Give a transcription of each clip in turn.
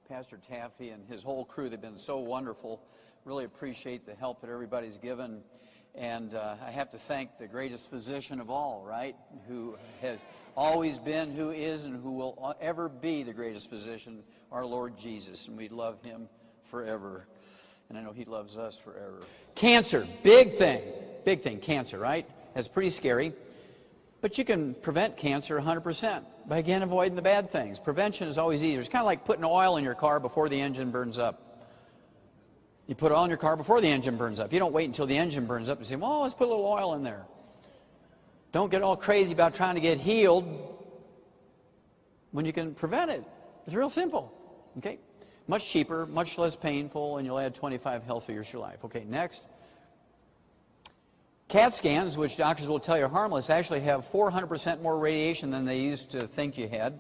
Pastor Taffy and his whole crew. They've been so wonderful. Really appreciate the help that everybody's given. And I have to thank the greatest physician of all, right? Who has always been, who is, and who will ever be the greatest physician, our Lord Jesus. And we love him forever. And I know he loves us forever. Cancer, big thing, cancer, right? That's pretty scary. But you can prevent cancer 100% by, again, avoiding the bad things. Prevention is always easier. It's kind of like putting oil in your car before the engine burns up. You put oil in your car before the engine burns up. You don't wait until the engine burns up and say, well, let's put a little oil in there. Don't get all crazy about trying to get healed when you can prevent it. It's real simple. Okay? Much cheaper, much less painful, and you'll add 25 healthy years to your life. Okay, next. CAT scans, which doctors will tell you are harmless, actually have 400% more radiation than they used to think you had.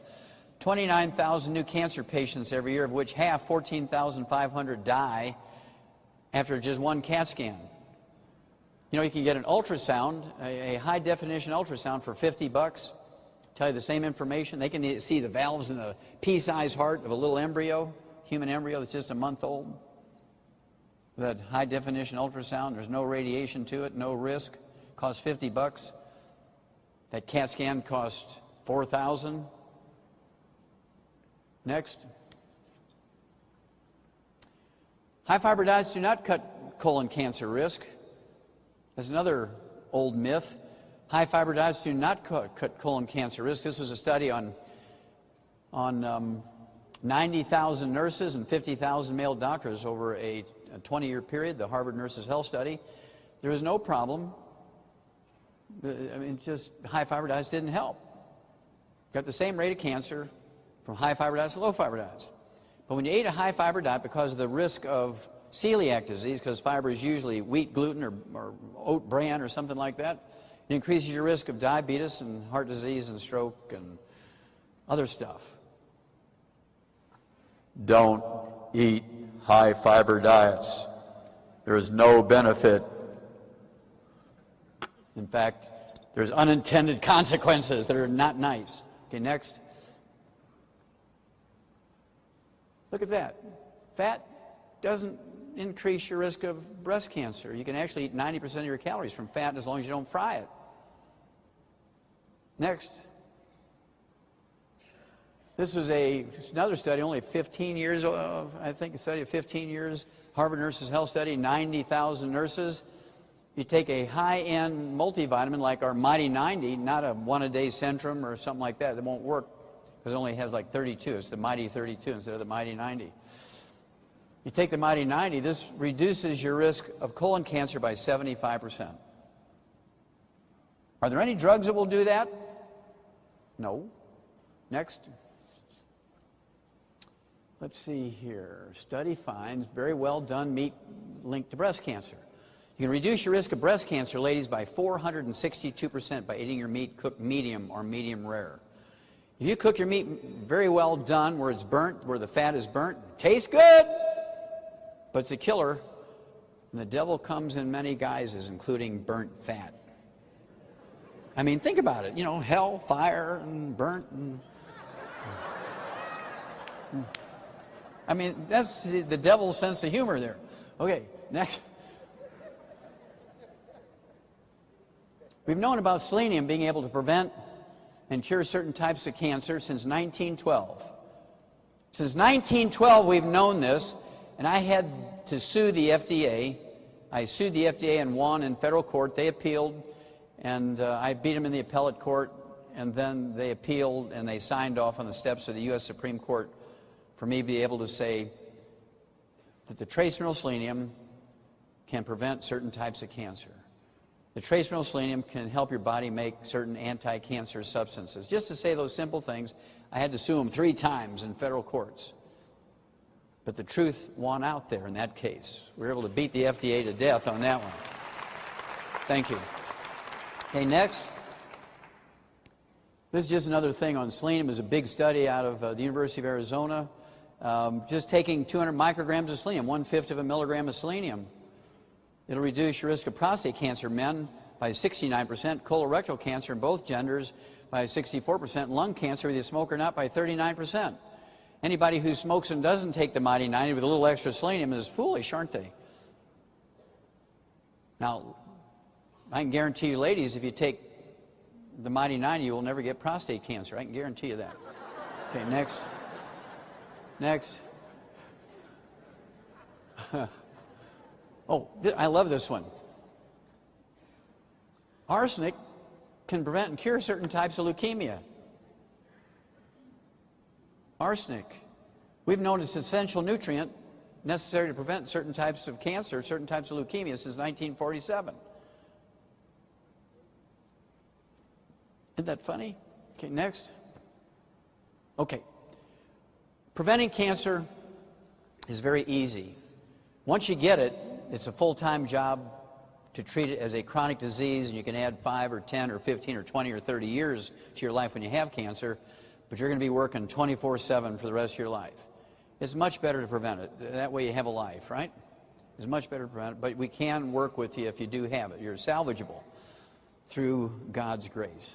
29,000 new cancer patients every year, of which half, 14,500, die after just one CAT scan. You know, you can get an ultrasound, a high-definition ultrasound for $50. Tell you the same information. They can see the valves in the pea-sized heart of a little embryo, human embryo that's just a month old. That high-definition ultrasound, there's no radiation to it, no risk, costs $50. That CAT scan costs $4,000. Next. High-fiber diets do not cut colon cancer risk. That's another old myth. High-fiber diets do not cut colon cancer risk. This was a study on 90,000 nurses and 50,000 male doctors over a 20-year period, the Harvard Nurses Health Study. There was no problem. I mean, just high-fiber diets didn't help. Got the same rate of cancer from high-fiber diets to low-fiber diets. But when you ate a high-fiber diet, because of the risk of celiac disease, because fiber is usually wheat gluten or oat bran or something like that, it increases your risk of diabetes and heart disease and stroke and other stuff. Don't eat high-fiber diets. There is no benefit. In fact, there's unintended consequences that are not nice. Okay, next. Look at that. Fat doesn't increase your risk of breast cancer. You can actually eat 90% of your calories from fat as long as you don't fry it. Next. This was another study, only 15 years, I think a study of 15 years, Harvard Nurses Health Study, 90,000 nurses. You take a high-end multivitamin like our Mighty 90, not a one-a-day Centrum or something like that. It won't work because it only has like 32. It's the Mighty 32 instead of the Mighty 90. You take the Mighty 90, this reduces your risk of colon cancer by 75%. Are there any drugs that will do that? No. Next. Let's see here. Study finds very well done meat linked to breast cancer. You can reduce your risk of breast cancer, ladies, by 462% by eating your meat cooked medium or medium rare. If you cook your meat very well done, where it's burnt, where the fat is burnt, tastes good, but it's a killer. And the devil comes in many guises, including burnt fat. I mean, think about it. You know, hell, fire, and burnt. I mean, that's the devil's sense of humor there. Okay, next. We've known about selenium being able to prevent and cure certain types of cancer since 1912. Since 1912, we've known this, and I had to sue the FDA. I sued the FDA and won in federal court. They appealed, and I beat them in the appellate court, and then they appealed, and they signed off on the steps of the U.S. Supreme Court for me to be able to say that the trace mineral selenium can prevent certain types of cancer. The trace mineral selenium can help your body make certain anti-cancer substances. Just to say those simple things, I had to sue them 3 times in federal courts. But the truth won out there in that case. We were able to beat the FDA to death on that one. Thank you. Okay, next. This is just another thing on selenium. It was a big study out of the University of Arizona. Just taking 200 micrograms of selenium, 1/5 of a milligram of selenium, it'll reduce your risk of prostate cancer in men by 69%, colorectal cancer in both genders by 64%, lung cancer, whether you smoke or not, by 39%. Anybody who smokes and doesn't take the Mighty 90 with a little extra selenium is foolish, aren't they? Now, I can guarantee you, ladies, if you take the Mighty 90, you will never get prostate cancer. I can guarantee you that. Okay, next. Next. Oh, I love this one. Arsenic can prevent and cure certain types of leukemia. Arsenic. We've known it's an essential nutrient necessary to prevent certain types of cancer, certain types of leukemia since 1947. Isn't that funny? Okay, next. Okay. Preventing cancer is very easy. Once you get it, it's a full-time job to treat it as a chronic disease, and you can add 5 or 10 or 15 or 20 or 30 years to your life when you have cancer, but you're going to be working 24/7 for the rest of your life. It's much better to prevent it. That way you have a life, right? It's much better to prevent it, but we can work with you if you do have it. You're salvageable through God's grace.